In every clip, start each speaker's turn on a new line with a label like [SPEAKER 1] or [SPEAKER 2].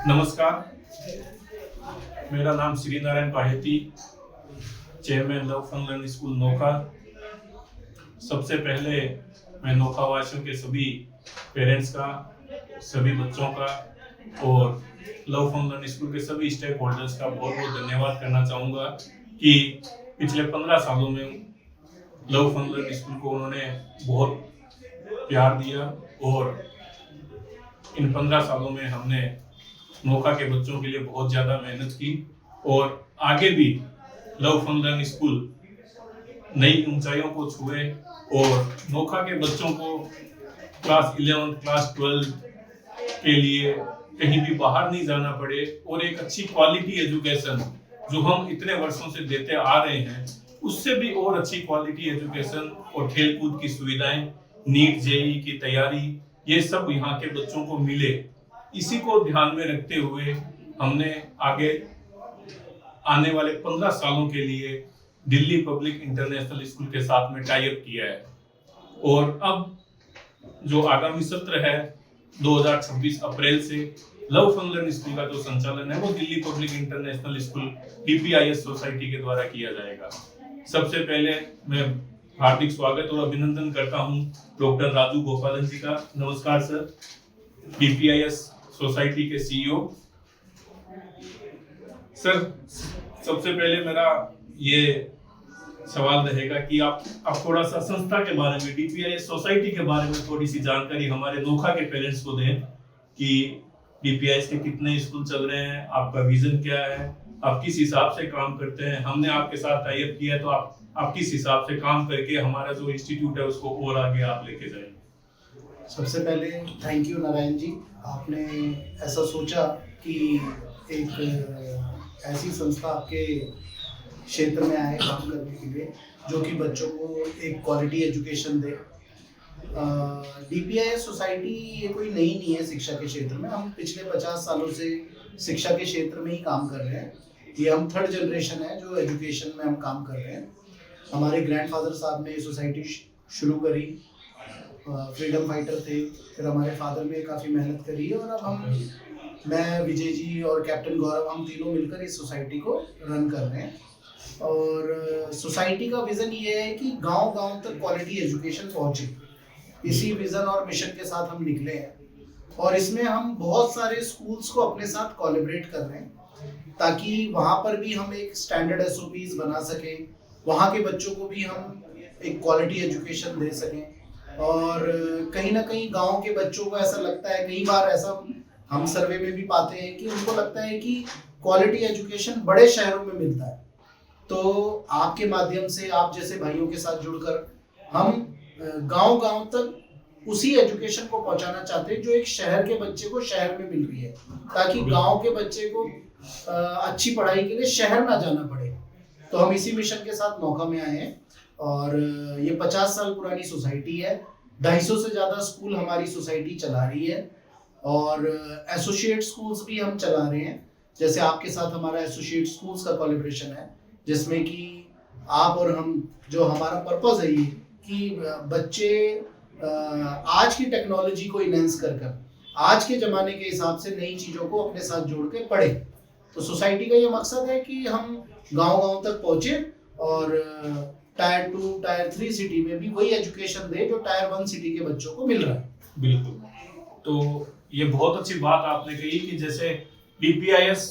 [SPEAKER 1] नमस्कार, मेरा नाम Shri Narayan Paheti, chairman love fun learning school Nokha. सबसे पहले मैं नोखा वासियों के सभी पेरेंट्स का, सभी बच्चों का और लव फन लर्निंग स्कूल के सभी स्टेक होल्डर्स का बहुत बहुत धन्यवाद करना चाहूँगा कि पिछले 15 सालों में लव फन लर्निंग स्कूल को उन्होंने बहुत प्यार दिया और इन 15 सालों में हमने नोखा के बच्चों के लिए बहुत ज़्यादा मेहनत की और आगे भी लव फन लर्निंग स्कूल नई ऊंचाइयों को छुए और नोखा के बच्चों को क्लास 11, क्लास 12 के लिए कहीं भी बाहर नहीं जाना पड़े और एक अच्छी क्वालिटी एजुकेशन जो हम इतने वर्षों से देते आ रहे हैं उससे भी और अच्छी क्वालिटी एजुकेशन और खेलकूद की सुविधाएं, नीट जेईई की तैयारी, ये सब यहाँ के बच्चों को मिले। इसी को ध्यान में रखते हुए हमने आगे आने वाले 15 सालों के लिए दिल्ली पब्लिक इंटरनेशनल स्कूल के साथ में टाई अप किया है और अब जो आगामी सत्र है 2026 अप्रैल से लव फन लर्निंग स्कूल का जो संचालन है वो Delhi public international school DPIS society के द्वारा किया जाएगा। सबसे पहले मैं हार्दिक स्वागत और अभिनंदन करता हूं डॉक्टर राजू गोपालन जी का। नमस्कार सर, DPIS सोसाइटी के CEO। सर, सबसे पहले मेरा ये सवाल रहेगा कि आप थोड़ा सा संस्था के बारे में, DPIS सोसाइटी के बारे में थोड़ी सी जानकारी हमारे नोखा के पेरेंट्स को दें कि DPIS के कितने स्कूल चल रहे हैं, आपका विजन क्या है, आप किस हिसाब से काम करते हैं। हमने आपके साथ टाई अप किया है तो आप किस हिसाब से काम करके हमारा जो इंस्टीट्यूट है उसको और आगे आप लेके जाएंगे।
[SPEAKER 2] सबसे पहले थैंक यू नारायण जी, आपने ऐसा सोचा कि एक ऐसी संस्था आपके क्षेत्र में आए काम करने के लिए जो कि बच्चों को एक क्वालिटी एजुकेशन दे। DPIS सोसाइटी ये कोई नई नहीं है शिक्षा के क्षेत्र में। हम पिछले 50 सालों से शिक्षा के क्षेत्र में ही काम कर रहे हैं। ये हम थर्ड जनरेशन है जो एजुकेशन में हम काम कर रहे हैं। हमारे ग्रैंडफादर साहब ने ये सोसाइटी शुरू करी, फ्रीडम फाइटर थे, फिर हमारे फादर ने काफ़ी मेहनत करी और अब मैं, विजय जी और कैप्टन गौरव, हम तीनों मिलकर इस सोसाइटी को रन कर रहे हैं। और सोसाइटी का विज़न ये है कि गांव-गांव तक क्वालिटी एजुकेशन पहुंचे। इसी विज़न और मिशन के साथ हम निकले हैं और इसमें हम बहुत सारे स्कूल्स को अपने साथ कोलैबोरेट कर रहे हैं ताकि वहाँ पर भी हम एक स्टैंडर्ड SOPs बना सकें, वहाँ के बच्चों को भी हम एक क्वालिटी एजुकेशन दे सकें। और कहीं ना कहीं गांव के बच्चों को ऐसा लगता है, कई बार ऐसा हम सर्वे में भी पाते हैं कि उनको लगता है कि क्वालिटी एजुकेशन बड़े शहरों में मिलता है। तो आपके माध्यम से, आप जैसे भाइयों के साथ जुड़कर हम गांव-गांव तक उसी एजुकेशन को पहुंचाना चाहते हैं जो एक शहर के बच्चे को शहर में मिल रही है, ताकि गांव के बच्चे को अच्छी पढ़ाई के लिए शहर ना जाना पड़े। तो हम इसी मिशन के साथ नोखा में आए हैं और ये 50 साल पुरानी सोसाइटी है। 250 से ज़्यादा स्कूल हमारी सोसाइटी चला रही है और एसोसिएट स्कूल्स भी हम चला रहे हैं। जैसे आपके साथ हमारा एसोसिएट स्कूल्स का कोलैबोरेशन है जिसमें कि आप और हम, जो हमारा पर्पस है ये कि बच्चे आज की टेक्नोलॉजी को इनहेंस कर आज के ज़माने के हिसाब से नई चीज़ों को अपने साथ जोड़ के पढ़े। तो सोसाइटी का ये मकसद है कि हम गांव-गांव तक पहुँचे और टायर 2, टायर 3 सिटी में भी वही एजुकेशन दे जो टायर 1 सिटी के बच्चों को मिल रहा है।
[SPEAKER 1] बिल्कुल, तो ये बहुत अच्छी बात आपने कही कि जैसे DPIS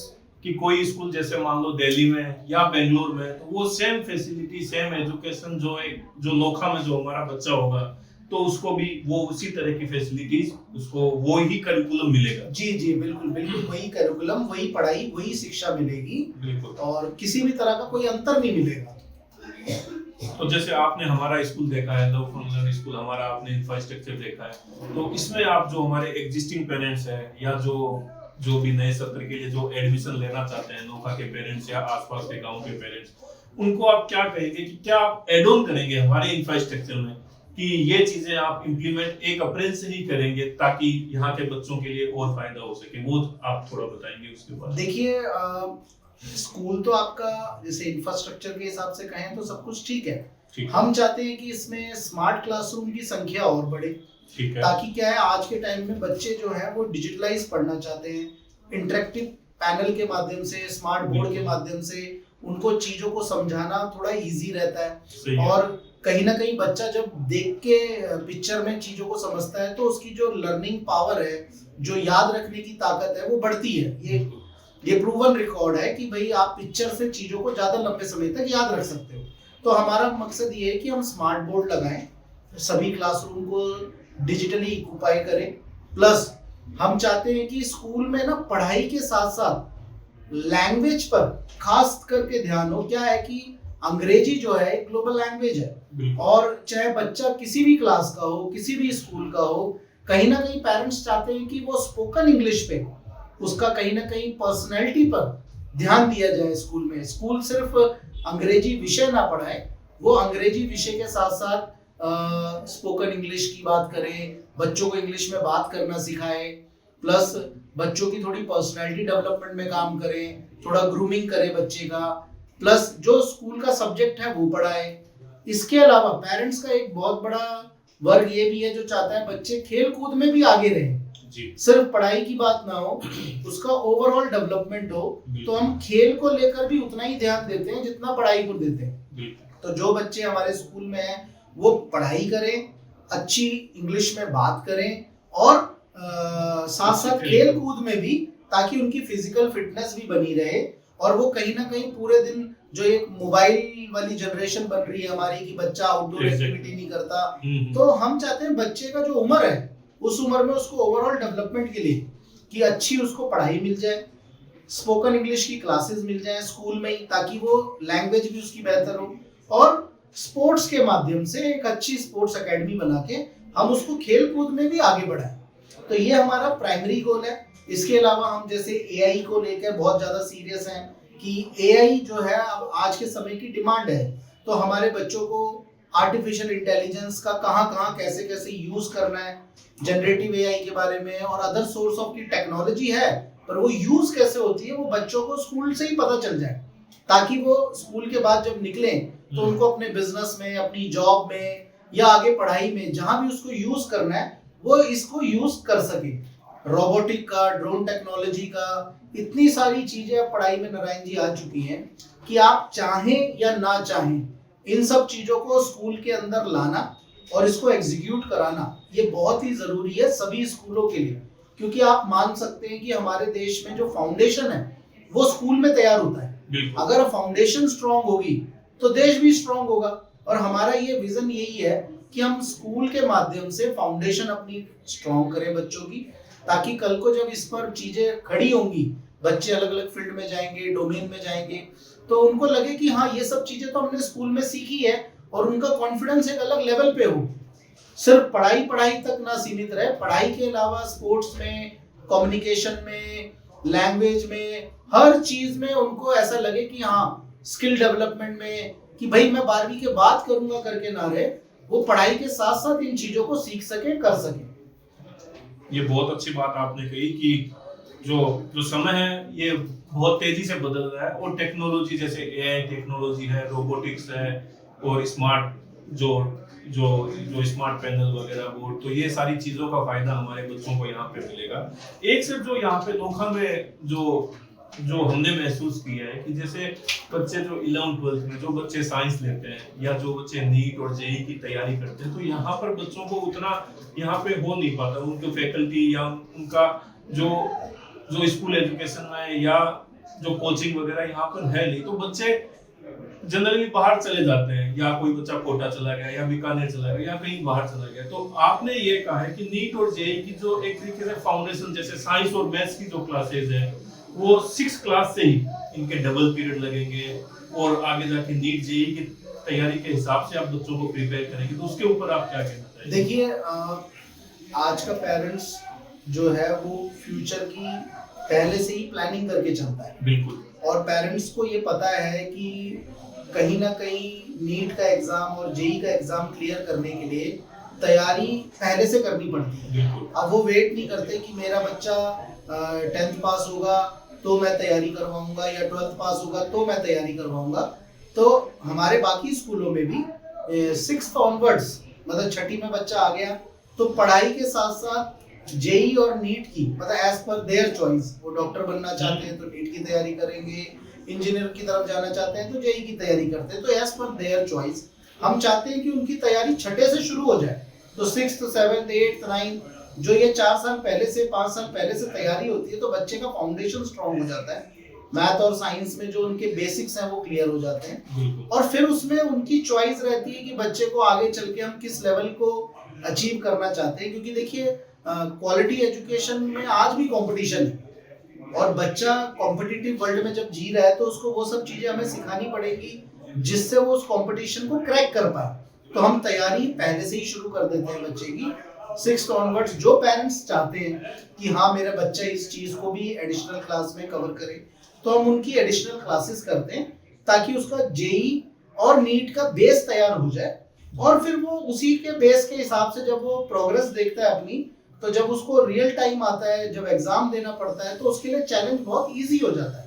[SPEAKER 1] कि कोई स्कूल जैसे मान लो दिल्ली में या बेंगलोर में, तो वो सेम फैसिलिटी, सेम एजुकेशन जो नोखा में जो हमारा बच्चा होगा तो उसको भी वो उसी तरह की फैसिलिटीज, उसको वो ही करिकुलम मिलेगा।
[SPEAKER 2] जी जी, बिल्कुल बिल्कुल, वही करिकुलम, वही पढ़ाई, वही शिक्षा मिलेगी। बिल्कुल, और किसी भी तरह का कोई अंतर नहीं मिलेगा।
[SPEAKER 1] तो जैसे आपने हमारा स्कूल देखा है, लव फन लर्निंग स्कूल, हमारा आपने इंफ्रास्ट्रक्चर देखा है, तो इसमें आप जो हमारे एग्जिस्टिंग पेरेंट्स हैं या जो भी नए सत्र के लिए जो एडमिशन लेना चाहते हैं, नोखा के पेरेंट्स या आसपास के गांव के पेरेंट्स, उनको आप क्या कहेंगे कि क्या आप एड ऑन करेंगे हमारे इंफ्रास्ट्रक्चर में कि ये चीजें आप इंप्लीमेंट 1 अप्रैल से ही करेंगे ताकि यहाँ के बच्चों के लिए और फायदा हो सके, वो आप थोड़ा बताएंगे उसके बारे में।
[SPEAKER 2] देखिए, स्कूल तो आपका जैसे इंफ्रास्ट्रक्चर के हिसाब से कहें तो सब कुछ ठीक है। हम चाहते हैं कि इसमें स्मार्ट क्लासरूम की संख्या और बढ़े, ताकि क्या है, आज के टाइम में बच्चे जो हैं वो डिजिटलाइज पढ़ना चाहते हैं, इंटरेक्टिव पैनल के माध्यम से, स्मार्ट बोर्ड के माध्यम से उनको चीजों को समझाना थोड़ा इजी रहता है। और कहीं ना कहीं बच्चा जब देख के पिक्चर में चीजों को समझता है तो उसकी जो लर्निंग पावर है, जो याद रखने की ताकत है, वो बढ़ती है। ये प्रूवन रिकॉर्ड है कि भाई आप पिक्चर से चीजों को ज्यादा लंबे समय तक याद रख सकते हो। तो हमारा मकसद ये है कि हम स्मार्ट बोर्ड लगाएं, सभी क्लासरूम को डिजिटली इक्विपाई करें, प्लस हम चाहते हैं कि स्कूल में ना पढ़ाई के साथ साथ लैंग्वेज पर खास करके ध्यान हो। क्या है कि अंग्रेजी जो है एक ग्लोबल लैंग्वेज है, और चाहे बच्चा किसी भी क्लास का हो, किसी भी स्कूल का हो, कहीं ना कहीं पेरेंट्स चाहते हैं कि वो स्पोकन इंग्लिश पे, उसका कहीं ना कहीं पर्सनैलिटी पर ध्यान दिया जाए स्कूल में। स्कूल सिर्फ अंग्रेजी विषय ना पढ़ाए, वो अंग्रेजी विषय के साथ साथ स्पोकन इंग्लिश की बात करें, बच्चों को इंग्लिश में बात करना सिखाए, प्लस बच्चों की थोड़ी पर्सनैलिटी डेवलपमेंट में काम करें, थोड़ा ग्रूमिंग करें बच्चे का, प्लस जो स्कूल का सब्जेक्ट है वो पढ़ाए। इसके अलावा पेरेंट्स का एक बहुत बड़ा वर्ग ये भी है जो चाहता है बच्चे खेल कूद में भी आगे रहें, सिर्फ पढ़ाई की बात ना हो, उसका ओवरऑल डेवलपमेंट हो। तो हम खेल को लेकर भी उतना ही ध्यान देते हैं जितना पढ़ाई को देते हैं। तो जो बच्चे हमारे स्कूल में हैं वो पढ़ाई करें, अच्छी इंग्लिश में बात करें, और साथ साथ खेल कूद में भी, ताकि उनकी फिजिकल फिटनेस भी बनी रहे। और वो कहीं ना कहीं पूरे दिन, जो एक मोबाइल वाली जनरेशन बन रही है हमारी कि बच्चा आउटडोर एक्टिविटी नहीं करता, तो हम चाहते हैं बच्चे का जो उम्र है उस उम्र में उसको ओवरऑल डेवलपमेंट के लिए कि अच्छी उसको पढ़ाई मिल जाए, स्पोकन इंग्लिश की क्लासेस मिल जाए स्कूल में ही, ताकि वो लैंग्वेज भी उसकी बेहतर हो, और स्पोर्ट्स के माध्यम से एक अच्छी स्पोर्ट्स एकेडमी बना के हम उसको खेल कूद में भी आगे बढ़ाएं। तो ये हमारा प्राइमरी गोल है। इसके अलावा हम जैसे एआई को लेकर बहुत ज्यादा सीरियस हैं कि एआई जो है अब आज के समय की डिमांड है, तो हमारे बच्चों को आर्टिफिशियल इंटेलिजेंस का कहाँ कैसे कैसे यूज करना है, जनरेटिव एआई के बारे में और अदर सोर्स ऑफ की टेक्नोलॉजी है, पर वो यूज कैसे होती है वो बच्चों को स्कूल से ही पता चल जाए, ताकि वो स्कूल के बाद जब निकले तो उनको अपने बिजनेस में, अपनी जॉब में, या आगे पढ़ाई में जहां भी उसको यूज करना है वो इसको यूज कर सके। रोबोटिक का, ड्रोन टेक्नोलॉजी का, इतनी सारी चीजें अब पढ़ाई में नारायण जी आ चुकी हैं कि आप चाहें या ना चाहें इन सब चीजों को स्कूल के अंदर लाना और इसको एग्जीक्यूट कराना ये बहुत ही जरूरी है सभी स्कूलों के लिए। क्योंकि आप मान सकते हैं कि हमारे देश में जो फाउंडेशन है वो स्कूल में तैयार होता है। अगर फाउंडेशन स्ट्रांग होगी तो देश भी स्ट्रांग होगा। और हमारा ये विजन यही है कि हम स्कूल के माध्यम से फाउंडेशन अपनी स्ट्रांग करें बच्चों की, ताकि कल को जब इस पर चीजें खड़ी होंगी, बच्चे अलग अलग फील्ड में जाएंगे, डोमेन में जाएंगे, तो उनको लगे कि हाँ ये सब चीजें तो हमने स्कूल में सीखी है, और उनका कॉन्फिडेंस एक अलग लेवल पे हो। सिर्फ पढ़ाई तक ना सीमित रहे, पढ़ाई के अलावा स्पोर्ट्स में, कम्युनिकेशन में, लैंग्वेज में, हर चीज में उनको ऐसा लगे कि हाँ स्किल डेवलपमेंट में, कि भाई मैं 12वीं के बाद करूंगा करके ना रहे, वो पढ़ाई के साथ साथ इन चीजों को सीख सके, कर सके।
[SPEAKER 1] ये बहुत अच्छी बात आपने कही कि जो समय है ये बहुत तेजी से बदल रहा है, और टेक्नोलॉजी जैसे एआई टेक्नोलॉजी है, रोबोटिक्स है, और स्मार्ट जो स्मार्ट पैनल वगैरह बोर्ड, तो ये सारी चीजों का फायदा हमारे बच्चों को यहाँ पे मिलेगा। एक सिर्फ जो यहाँ पे नोखा में जो हमने महसूस किया है कि जैसे बच्चे जो 11th-12th में जो बच्चे साइंस लेते हैं, या जो बच्चे नीट और जेईई की तैयारी करते हैं, तो यहाँ पर बच्चों को उतना यहाँ पे हो नहीं पाता, उनके फैकल्टी या उनका जो स्कूल एजुकेशन में या जो कोचिंग वगैरह यहाँ पर है नहीं, तो बच्चे जनरली बाहर चले जाते हैं, या कोई बच्चा कोटा चला गया, या बीकानेर चला गया, या कहीं बाहर चला गया। तो आपने ये कहा है कि नीट और जेईई की जो एक तरीके से फाउंडेशन, जैसे साइंस और मैथ्स की जो क्लासेज है वो 6 क्लास से ही इनके डबल पीरियड लगेंगे, और आगे जाके नीट जेईई की तैयारी के हिसाब से आप बच्चों को प्रिपेयर करेंगे, तो उसके ऊपर आप क्या कहना चाहेंगे?
[SPEAKER 2] देखिए, आज का पेरेंट्स जो है वो फ्यूचर की पहले से ही प्लानिंग करके चलता है।
[SPEAKER 1] बिल्कुल। और
[SPEAKER 2] पेरेंट्स को ये पता है कि कहीं ना कहीं नीट का एग्जाम और जेईई का एग्जाम क्लियर करने के लिए तैयारी पहले से करनी पड़ती है।
[SPEAKER 1] बिल्कुल।
[SPEAKER 2] अब वो वेट नहीं करते कि मेरा बच्चा 10th पास होगा तो मैं तैयारी करवाऊंगा, या 12th पास होगा तो मैं तैयारी करवाऊंगा। तो हमारे बाकी स्कूलों में भी 6th ऑनवर्ड्स, मतलब 6ठी में बच्चा आ गया तो पढ़ाई के साथ साथ जेई और नीट की मतलब एज पर देयर चॉइस, वो डॉक्टर बनना चाहते हैं तो नीट की तैयारी करेंगे, इंजीनियर की तरफ जाना चाहते हैं तो जेई की तैयारी करते हैं, तो एज पर देयर चॉइस हम चाहते हैं कि उनकी तैयारी छठे से शुरू हो जाए। तो 6th 7th 8th 9th जो ये 4 साल पहले से 5 साल पहले से तैयारी होती है तो बच्चे का फाउंडेशन स्ट्रांग हो जाता है, मैथ और साइंस में जो उनके बेसिक्स हैं वो क्लियर हो जाते हैं, और फिर उसमें उनकी चॉइस रहती है कि बच्चे को आगे चल के हम किस लेवल को अचीव करना चाहते हैं। क्योंकि देखिए क्वालिटी एजुकेशन में आज भी कंपटीशन है, और बच्चा कॉम्पिटिटिव वर्ल्ड में जब जी रहा है तो उसको वो सब चीजें हमें सिखानी पड़ेगी जिससे वो उस कंपटीशन को क्रैक कर पाए। तो हम तैयारी पहले से ही शुरू कर देते हैं बच्चे की 6th ऑनवर्ड्स। जो पेरेंट्स चाहते हैं कि हाँ मेरा बच्चा इस चीज को भी एडिशनल क्लास में कवर करे तो हम उनकी एडिशनल क्लासेस करते हैं ताकि उसका जेई और नीट का बेस तैयार हो जाए, और फिर वो उसी के बेस के हिसाब से जब वो प्रोग्रेस देखता है अपनी, तो जब उसको रियल टाइम आता है, जब एग्जाम देना पड़ता है तो उसके लिए चैलेंज बहुत इजी हो जाता है।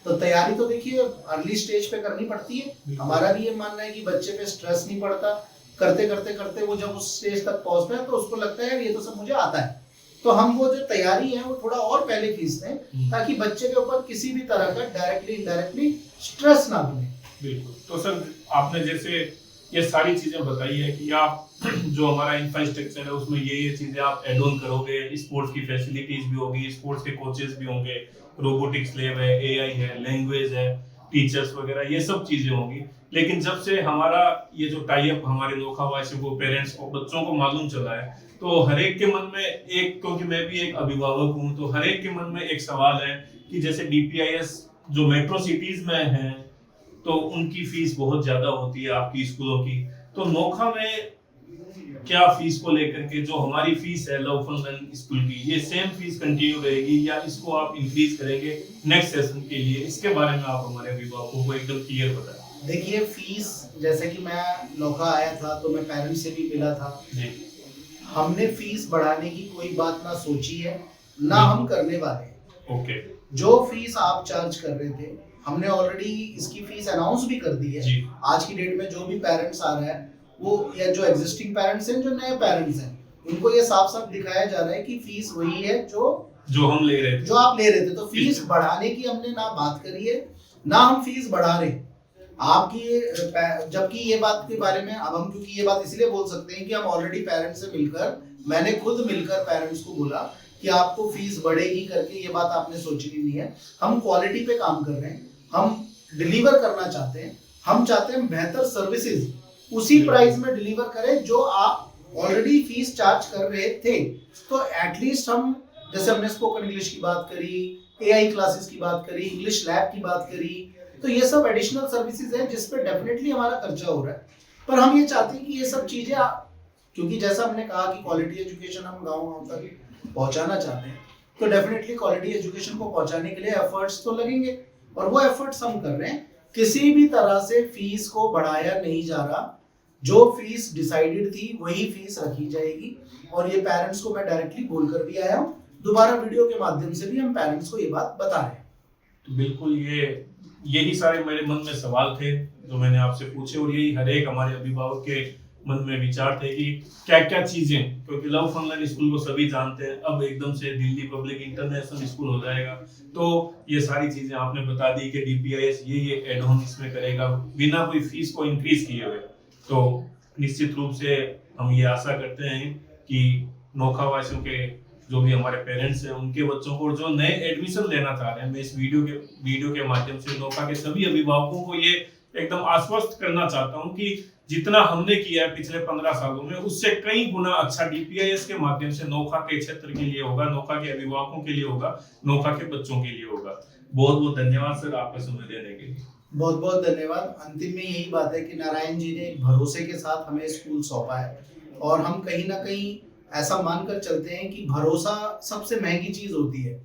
[SPEAKER 2] तो तैयारी तो देखिए अर्ली स्टेज पे करनी पड़ती है। हमारा भी ये मानना है कि बच्चे पे स्ट्रेस नहीं पड़ता, करते करते करते वो जब उस स्टेज तक पहुंचता है तो उसको लगता है ये तो सब मुझे आता है। तो हम वो जो तैयारी है वो थोड़ा और पहले खींचते हैं ताकि बच्चे के ऊपर किसी भी तरह का डायरेक्टली इनडायरेक्टली स्ट्रेस ना बने।
[SPEAKER 1] बिल्कुल। तो सर आपने जैसे ये सारी चीजें बताई है कि आप जो हमारा इंफ्रास्ट्रक्चर है उसमें ये चीजें आप एड ऑन करोगे, स्पोर्ट्स की फैसिलिटीज भी होगी, स्पोर्ट्स के कोचेस भी होंगे, रोबोटिक्स लैब है, एआई है, लैंग्वेज है, टीचर्स वगैरह, ये सब चीजें होंगी। लेकिन जब से हमारा ये जो टाई अप हमारे नोखा वासियों को, पेरेंट्स को, बच्चों को मालूम चला है, तो हर एक के मन में एक, क्योंकि मैं भी एक अभिभावक हूँ, तो हर एक के मन में एक सवाल है कि जैसे डीपीआईएस जो मेट्रो सिटीज में है तो उनकी फीस बहुत ज्यादा होती है आपकी स्कूलों की, तो नोखा में क्या फीस को लेकर के जो हमारी फीस है लव फन लर्न स्कूल की, ये सेम फीस कंटिन्यू रहेगी या इसको आप इंक्रीज करेंगे नेक्स्ट सेशन के लिए? इसके बारे में आप हमारे अभिभावकों को एकदम क्लियर बताएं।
[SPEAKER 2] देखिए फीस, जैसे कि मैं नोखा आया था तो मैं पेरेंट्स से भी मिला था जी, हमने फीस बढ़ाने की कोई बात ना सोची है ना हम करने वाले हैं। ओके। जो फीस आप चार्ज कर रहे थे हमने ऑलरेडी इसकी फीस अनाउंस भी कर दी है जी। आज की डेट में जो भी पेरेंट्स आ रहा है वो, या जो एग्जिस्टिंग पेरेंट्स हैं, जो नए पेरेंट्स हैं, उनको ये साफ साफ दिखाया जा रहा है कि फीस वही है जो हम ले रहे थे, जो आप ले रहे थे। तो फीस बढ़ाने की हमने ना बात करी है ना हम फीस बढ़ा रहे आपकी, जबकि ये बात के बारे में अब हम, क्योंकि ये बात इसलिए बोल सकते हैं कि हम ऑलरेडी पेरेंट्स से मिलकर, मैंने खुद मिलकर पेरेंट्स को बोला कि आपको फीस बढ़ेगी करके, ये बात आपने सोची नहीं है। हम क्वालिटी पे काम कर रहे हैं, हम डिलीवर करना चाहते हैं, हम चाहते हैं बेहतर सर्विसेज उसी प्राइस में डिलीवर करें जो आप ऑलरेडी फीस चार्ज कर रहे थे। तो एटलीस्ट हम, जैसे हमने स्पोकन इंग्लिश की बात करी, एआई क्लासेस की बात करी, इंग्लिश लैब की बात करी, तो ये सब एडिशनल सर्विसेज हैं जिस पे डेफिनेटली हमारा खर्चा हो रहा है। पर हम ये चाहते हैं कि ये सब चीजें, क्योंकि जैसा हमने कहा कि क्वालिटी एजुकेशन हम गाँव तक पहुंचाना चाहते हैं, तो डेफिनेटली क्वालिटी एजुकेशन को पहुंचाने के लिए एफर्ट्स तो लगेंगे, और वो एफर्ट्स हम कर रहे हैं। किसी भी तरह से फीस को बढ़ाया नहीं जा रहा, जो फीस डिसाइडेड थी वही फीस रखी जाएगी, और ये पेरेंट्स को मैं डायरेक्टली बोलकर भी आया हूँ, दोबारा वीडियो के माध्यम से भी हम पेरेंट्स को ये बात बता रहे हैं।
[SPEAKER 1] तो बिल्कुल यही सारे मेरे मन में सवाल थे जो मैंने आपसे पूछे, और यही हर एक हमारे अभिभावक के मन में विचार थे कि क्या क्या चीजें, क्योंकि लव फन लर्न स्कूल को सभी जानते हैं, अब एकदम से दिल्ली पब्लिक इंटरनेशनल स्कूल हो जाएगा, तो ये सारी चीजें आपने बता दी कि डीपीआईएस ये एड ऑन इसमें करेगा बिना कोई फीस को इंक्रीज किए हुए। तो निश्चित रूप से हम ये आशा करते हैं कि नोखा वासियों के जो भी हमारे पेरेंट्स हैं उनके बच्चों को जो नए एडमिशन लेना चाह रहे हैं, मैं इस वीडियो के माध्यम से नोखा के सभी अभिभावकों को ये एकदम आश्वस्त करना चाहता हूं कि जितना हमने किया है पिछले 15 सालों में उससे कई गुना अच्छा डीपीआईएस के माध्यम से नोखा के क्षेत्र के लिए होगा, नोखा के अभिभावकों के लिए होगा, नोखा के बच्चों के लिए होगा। बहुत बहुत धन्यवाद सर आपका समय देने के लिए।
[SPEAKER 2] बहुत बहुत धन्यवाद। अंतिम में यही बात है कि नारायण जी ने भरोसे के साथ हमें स्कूल सौंपा है, और हम कहीं ना कहीं ऐसा मानकर चलते हैं कि भरोसा सबसे महंगी चीज होती है,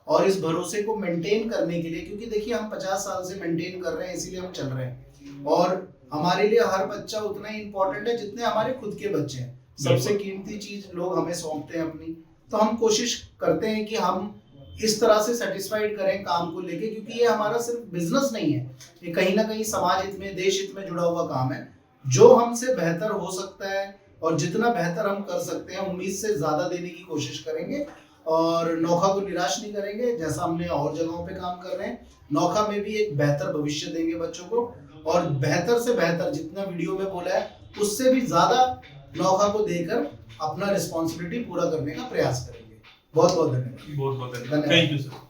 [SPEAKER 2] और इस भरोसे को मेंटेन करने के लिए, क्योंकि देखिए हम 50 साल से मेंटेन कर रहे हैं, इसीलिए हम चल रहे हैं, और हमारे लिए हर बच्चा उतना ही इम्पोर्टेंट है जितने हमारे खुद के बच्चे हैं। सबसे कीमती चीज लोग हमें सौंपते हैं अपनी, तो हम कोशिश करते हैं कि हम इस तरह से सेटिस्फाइड करें काम को लेके, क्योंकि ये हमारा सिर्फ बिजनेस नहीं है, ये कहीं ना कहीं समाज हित में, देश हित में जुड़ा हुआ काम है। जो हमसे बेहतर हो सकता है और जितना बेहतर हम कर सकते हैं उम्मीद से ज़्यादा देने की कोशिश करेंगे और नोखा को निराश नहीं करेंगे। जैसा हमने और जगहों पे काम कर रहे हैं, नोखा में भी एक बेहतर भविष्य देंगे बच्चों को और बेहतर से बेहतर जितना वीडियो में बोला है उससे भी ज़्यादा नोखा को देकर अपना रिस्पॉन्सिबिलिटी पूरा करने का प्रयास करेंगे। बहुत बहुत धन्यवाद।
[SPEAKER 1] बहुत बहुत धन्यवाद। Thank you sir.